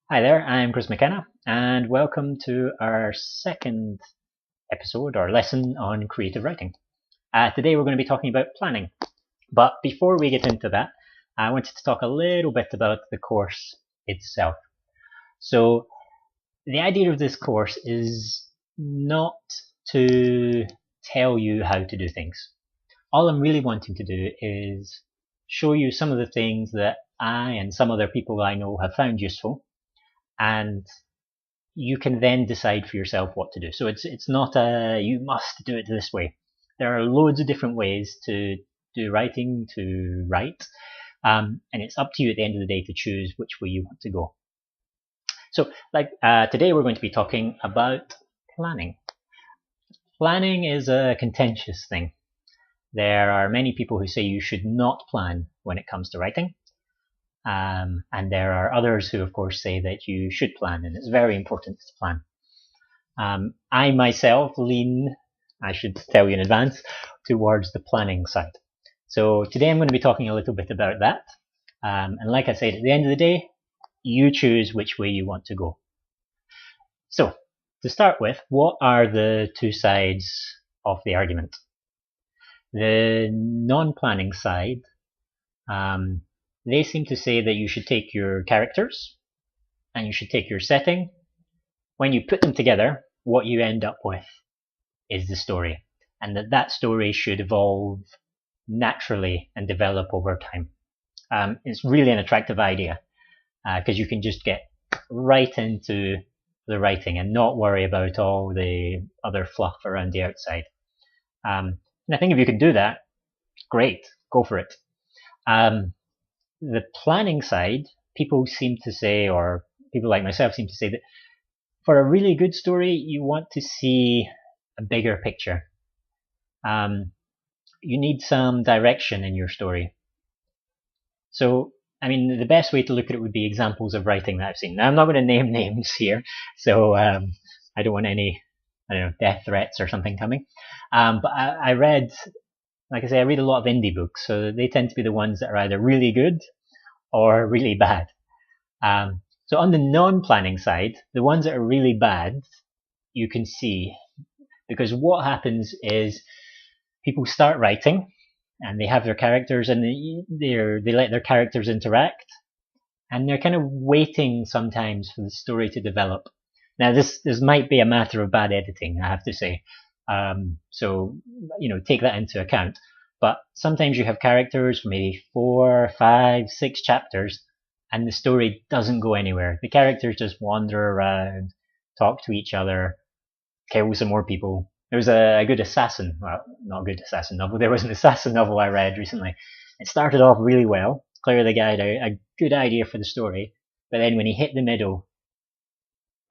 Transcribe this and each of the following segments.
Hi there, I'm Chris McKenna, and welcome to our second episode or lesson on creative writing. Today we're going to be talking about planning, but before we get into that, I wanted to talk a little bit about the course itself. So, the idea of this course is not to tell you how to do things. All I'm really wanting to do is show you some of the things that I and some other people I know have found useful, and you can then decide for yourself what to do. So it's not a you must do it this way. There are loads of different ways to do writing, to write, and it's up to you at the end of the day to choose which way you want to go. So, today we're going to be talking about planning. Planning is a contentious thing. There are many people who say you should not plan when it comes to writing. And there are others who, of course, say that you should plan, and it's very important to plan. I myself lean, I should tell you in advance, towards the planning side. So today I'm going to be talking a little bit about that. And like I said, at the end of the day, you choose which way you want to go. So to start with, what are the two sides of the argument? The non-planning side, they seem to say that you should take your characters and you should take your setting. When you put them together, what you end up with is the story, and that story should evolve naturally and develop over time. It's really an attractive idea because you can just get right into the writing and not worry about all the other fluff around the outside. And I think if you can do that, great, go for it. The planning side, people seem to say, or people like myself seem to say, that for a really good story, you want to see a bigger picture. You need some direction in your story. So, I mean, the best way to look at it would be examples of writing that I've seen. Now, I'm not going to name names here, so I don't want any, death threats or something coming. But I read, like I say, I read a lot of indie books, so they tend to be the ones that are either really good or really bad. So on the non-planning side, the ones that are really bad, you can see, because what happens is people start writing and they have their characters and they let their characters interact, and they're kind of waiting sometimes for the story to develop. Now this might be a matter of bad editing, I have to say. So take that into account. But sometimes you have characters for maybe 4, 5, 6 chapters, and the story doesn't go anywhere. The characters just wander around, talk to each other, kill some more people. There was a good assassin, well, not a good assassin novel, there was an assassin novel I read recently. It started off really well. Clearly the guy had a good idea for the story, but then when he hit the middle,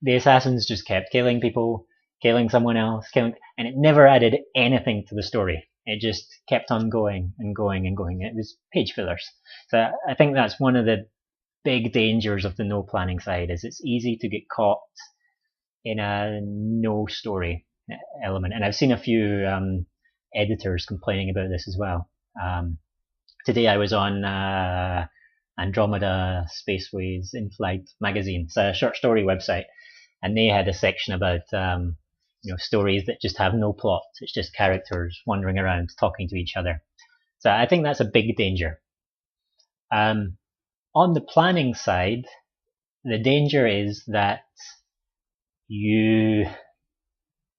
the assassins just kept killing people, killing someone else, and it never added anything to the story. It just kept on going and going and going. It was page fillers. So I think that's one of the big dangers of the no planning side, is it's easy to get caught in a no story element. And I've seen a few editors complaining about this as well. Today I was on Andromeda Spaceways in Flight magazine. It's a short story website, and they had a section about stories that just have no plot. It's just characters wandering around talking to each other. So I think that's a big danger. On the planning side, the danger is that you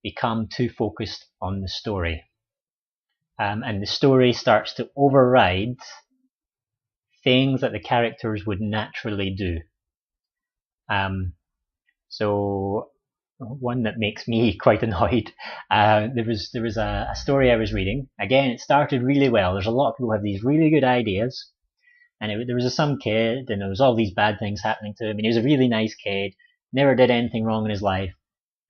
become too focused on the story. And the story starts to override things that the characters would naturally do. So one that makes me quite annoyed. There was a story I was reading. Again, it started really well. There's a lot of people who have these really good ideas, and there was some kid, and there was all these bad things happening to him. And he was a really nice kid, never did anything wrong in his life,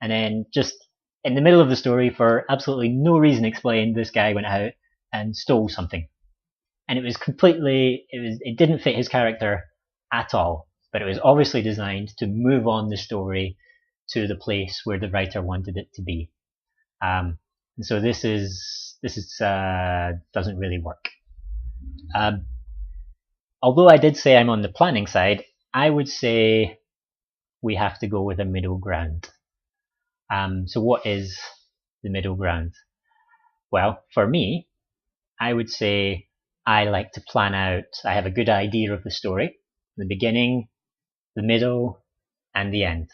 and then just in the middle of the story, for absolutely no reason explained, this guy went out and stole something, and it didn't fit his character at all. But it was obviously designed to move on the story to the place where the writer wanted it to be. And so this doesn't really work. Although I did say I'm on the planning side, I would say we have to go with a middle ground. So what is the middle ground? Well, for me, I would say I like to plan out. I have a good idea of the story, the beginning, the middle, and the end.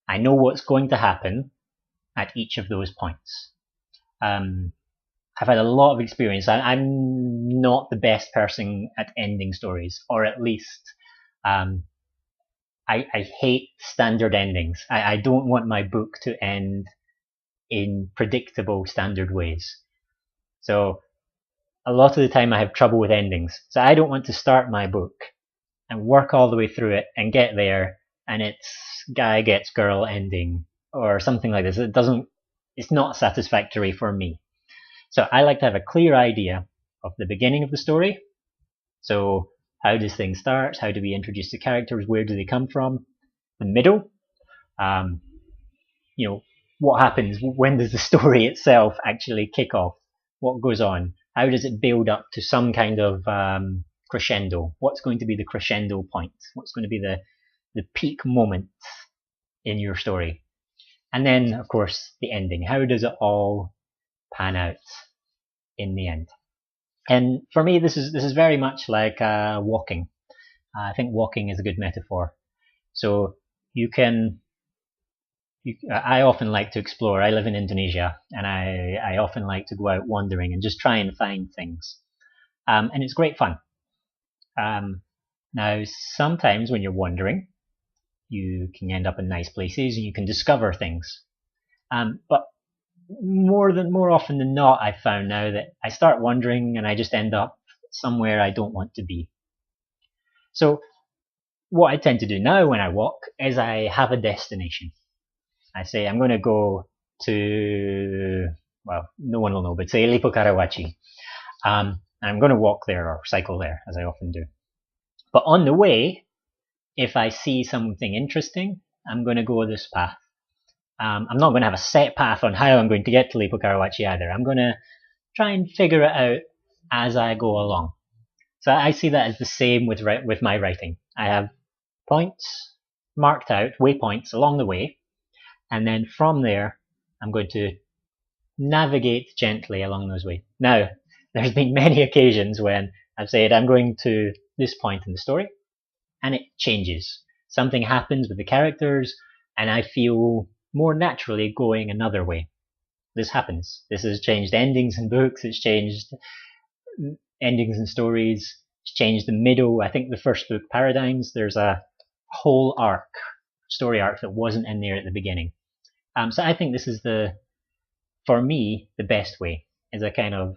I know what's going to happen at each of those points. I've had a lot of experience. I'm not the best person at ending stories, or at least I hate standard endings. I don't want my book to end in predictable standard ways. So a lot of the time I have trouble with endings. So I don't want to start my book and work all the way through it and get there and it's guy gets girl ending or something like this. It's not satisfactory for me. So I like to have a clear idea of the beginning of the story. So how does things start? How do we introduce the characters? Where do they come from? The middle, what happens? When does the story itself actually kick off? What goes on? How does it build up to some kind of crescendo? What's going to be the crescendo point? What's going to be the peak moment in your story? And then, of course, the ending. How does it all pan out in the end? And for me, this is very much like walking. I think walking is a good metaphor. So I often like to explore. I live in Indonesia, and I often like to go out wandering and just try and find things. And it's great fun. Now, sometimes when you're wandering, you can end up in nice places and you can discover things. But more often than not, I've found now that I start wandering and I just end up somewhere I don't want to be. So what I tend to do now when I walk is I have a destination. I say I'm going to go to, well, no one will know, but say Lipo Karawaci. I'm going to walk there or cycle there, as I often do. But on the way, if I see something interesting, I'm going to go this path. I'm not going to have a set path on how I'm going to get to Lipo Karawaci either. I'm going to try and figure it out as I go along. So I see that as the same with my writing. I have points marked out, waypoints along the way, and then from there, I'm going to navigate gently along those ways. Now, there's been many occasions when I've said I'm going to this point in the story, and it changes. Something happens with the characters, and I feel more naturally going another way. This happens. This has changed endings in books, it's changed endings in stories, it's changed the middle. I think the first book, Paradigms, there's a whole story arc that wasn't in there at the beginning. So I think this is for me, the best way is a kind of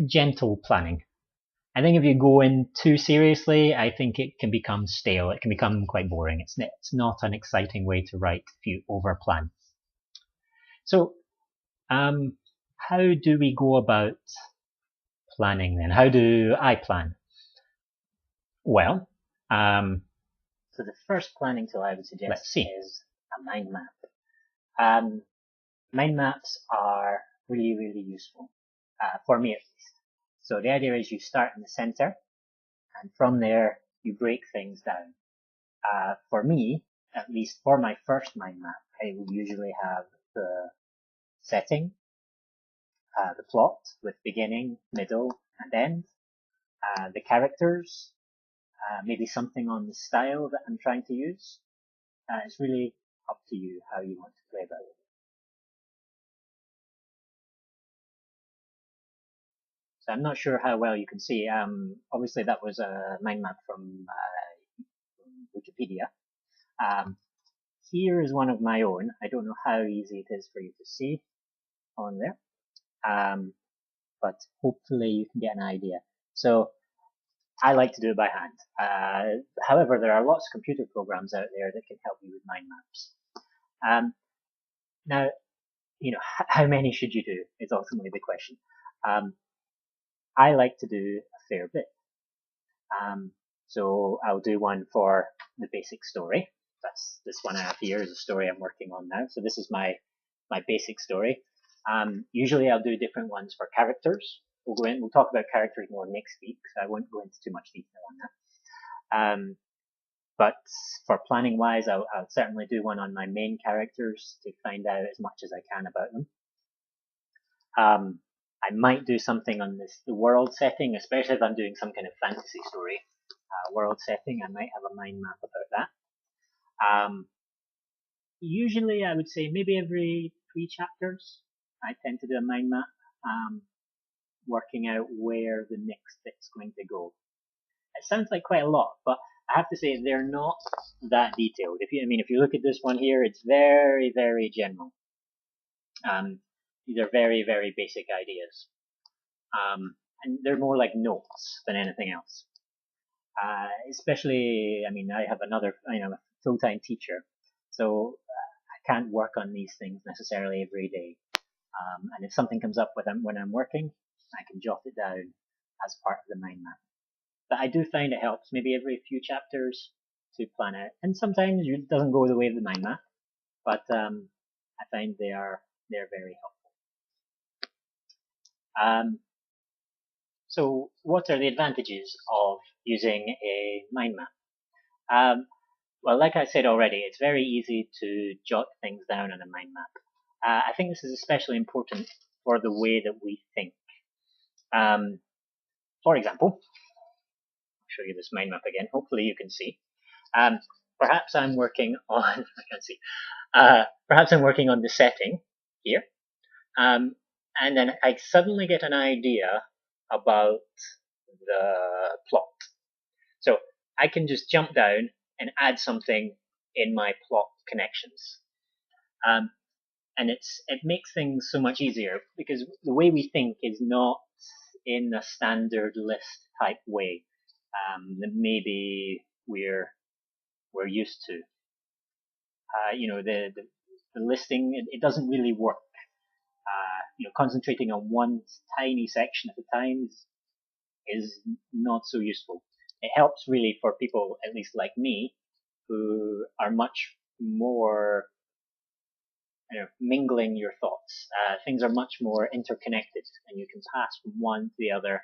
gentle planning. I think if you go in too seriously, I think it can become stale. It can become quite boring. It's not an exciting way to write if you overplan. So, how do we go about planning then? How do I plan? Well, so the first planning tool I would suggest is a mind map. Mind maps are really, really useful, for me at least. So the idea is you start in the center, and from there you break things down. For me, at least for my first mind map, I will usually have the setting, the plot with beginning, middle, and end, the characters, maybe something on the style that I'm trying to use. It's really up to you how you want to play about it. So I'm not sure how well you can see. Obviously that was a mind map from Wikipedia. Here is one of my own. I don't know how easy it is for you to see on there, but hopefully you can get an idea. So I like to do it by hand. However, there are lots of computer programs out there that can help you with mind maps. Now, how many should you do is ultimately the question. I like to do a fair bit. So I'll do one for the basic story. That's this one I have here is a story I'm working on now. So this is my basic story. Usually I'll do different ones for characters. We'll talk about characters more next week, so I won't go into too much detail on that. But for planning wise, I'll certainly do one on my main characters to find out as much as I can about them. I might do something on the world setting, especially if I'm doing some kind of fantasy story world setting. I might have a mind map about that. Usually, I would say maybe every 3 chapters, I tend to do a mind map, working out where the next bit's going to go. It sounds like quite a lot, but I have to say they're not that detailed. If you look at this one here, it's very, very general. These are very, very basic ideas, and they're more like notes than anything else. Especially, I have a full-time teacher, so I can't work on these things necessarily every day. And if something comes up when I'm working, I can jot it down as part of the mind map. But I do find it helps maybe every few chapters to plan out. And sometimes it doesn't go the way of the mind map, but I find they're very helpful. So what are the advantages of using a mind map? Well, like I said already, it's very easy to jot things down on a mind map. I think this is especially important for the way that we think. For example, I'll show you this mind map again. Hopefully you can see. Perhaps I'm working on, I can't see. Perhaps I'm working on the setting here. And then I suddenly get an idea about the plot. So I can just jump down and add something in my plot connections. And it makes things so much easier because the way we think is not in a standard list type way that maybe we're used to. The listing, it doesn't really work. Concentrating on one tiny section at a time is not so useful. It helps really for people, at least like me, who are much more mingling your thoughts. Things are much more interconnected, and you can pass from one to the other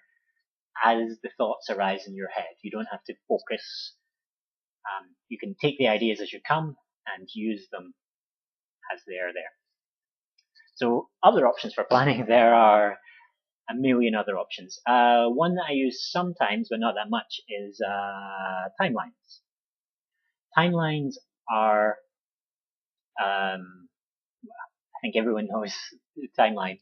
as the thoughts arise in your head. You don't have to focus. You can take the ideas as you come and use them as they are there. So other options for planning, there are a million other options. One that I use sometimes, but not that much, is timelines. Timelines are, I think everyone knows the timeline,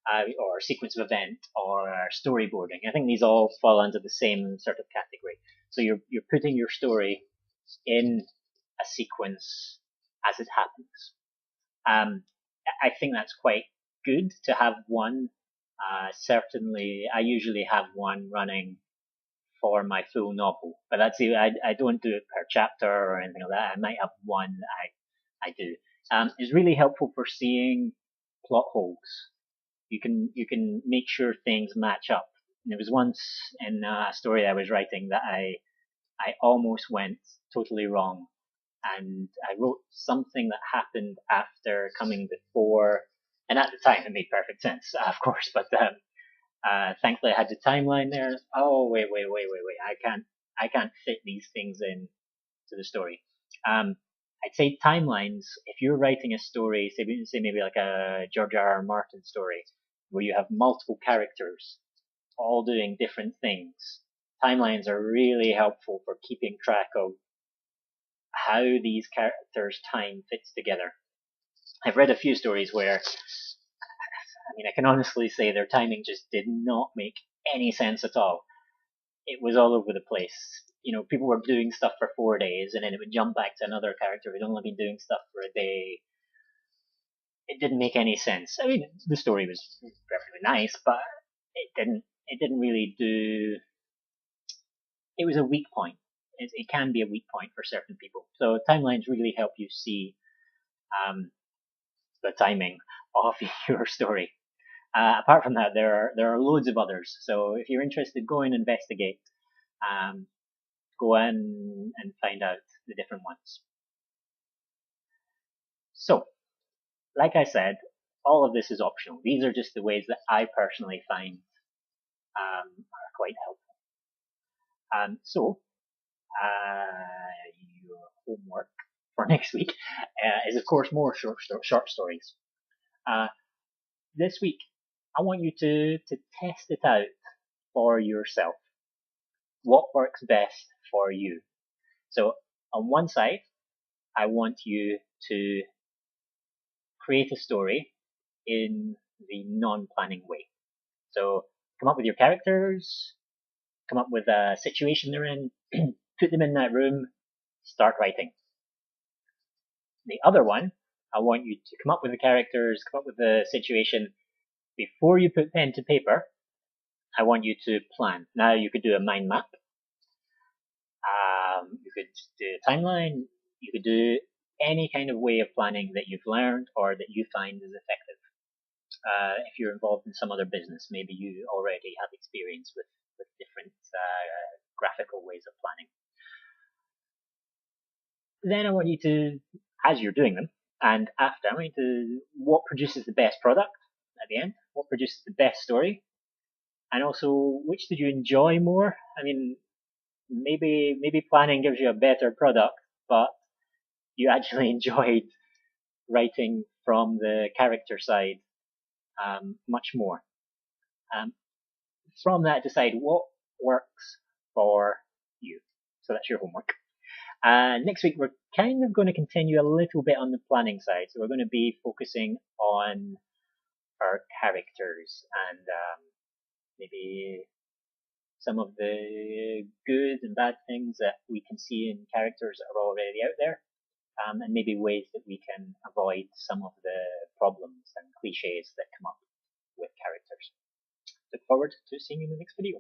or sequence of event, or storyboarding. I think these all fall under the same sort of category. So you're putting your story in a sequence as it happens. I think that's quite good to have one. Certainly, I usually have one running for my full novel, but that's I don't do it per chapter or anything like that. I might have one that I do. It's really helpful for seeing plot holes. You can make sure things match up. And there was once in a story I was writing that I almost went totally wrong, and I wrote something that happened after coming before, and at the time it made perfect sense, of course, but thankfully I had the timeline there. Oh, wait, I can't fit these things in to the story. I'd say timelines, if you're writing a story, say maybe like a George R.R. Martin story, where you have multiple characters all doing different things, timelines are really helpful for keeping track of how these characters' time fits together. I've read a few stories where, I can honestly say their timing just did not make any sense at all. It was all over the place. People were doing stuff for 4 days, and then it would jump back to another character who'd only been doing stuff for a day. It didn't make any sense. The story was perfectly nice, but it didn't really do. It was a weak point. It can be a weak point for certain people. So timelines really help you see the timing of your story. Apart from that, there are loads of others. So if you're interested, go and investigate. Go in and find out the different ones. So, like I said, all of this is optional. These are just the ways that I personally find are quite helpful. So, homework for next week is, of course, more short stories. This week, I want you to test it out for yourself. What works best for you? So on one side, I want you to create a story in the non-planning way. So come up with your characters, come up with a situation they're in, put them in that room, start writing. The other one, I want you to come up with the characters, come up with the situation. Before you put pen to paper, I want you to plan. Now you could do a mind map. You could do a timeline. You could do any kind of way of planning that you've learned or that you find is effective. If you're involved in some other business, maybe you already have experience with different graphical ways of planning. Then I want you to, as you're doing them, and after, I want you to, what produces the best product at the end? What produces the best story? And also, which did you enjoy more? I mean, maybe planning gives you a better product, but you actually enjoyed writing from the character side much more. From that, decide what works for you. So that's your homework. Next week, we're kind of going to continue a little bit on the planning side. So we're going to be focusing on our characters and maybe some of the good and bad things that we can see in characters that are already out there, and maybe ways that we can avoid some of the problems and cliches that come up with characters. Look forward to seeing you in the next video.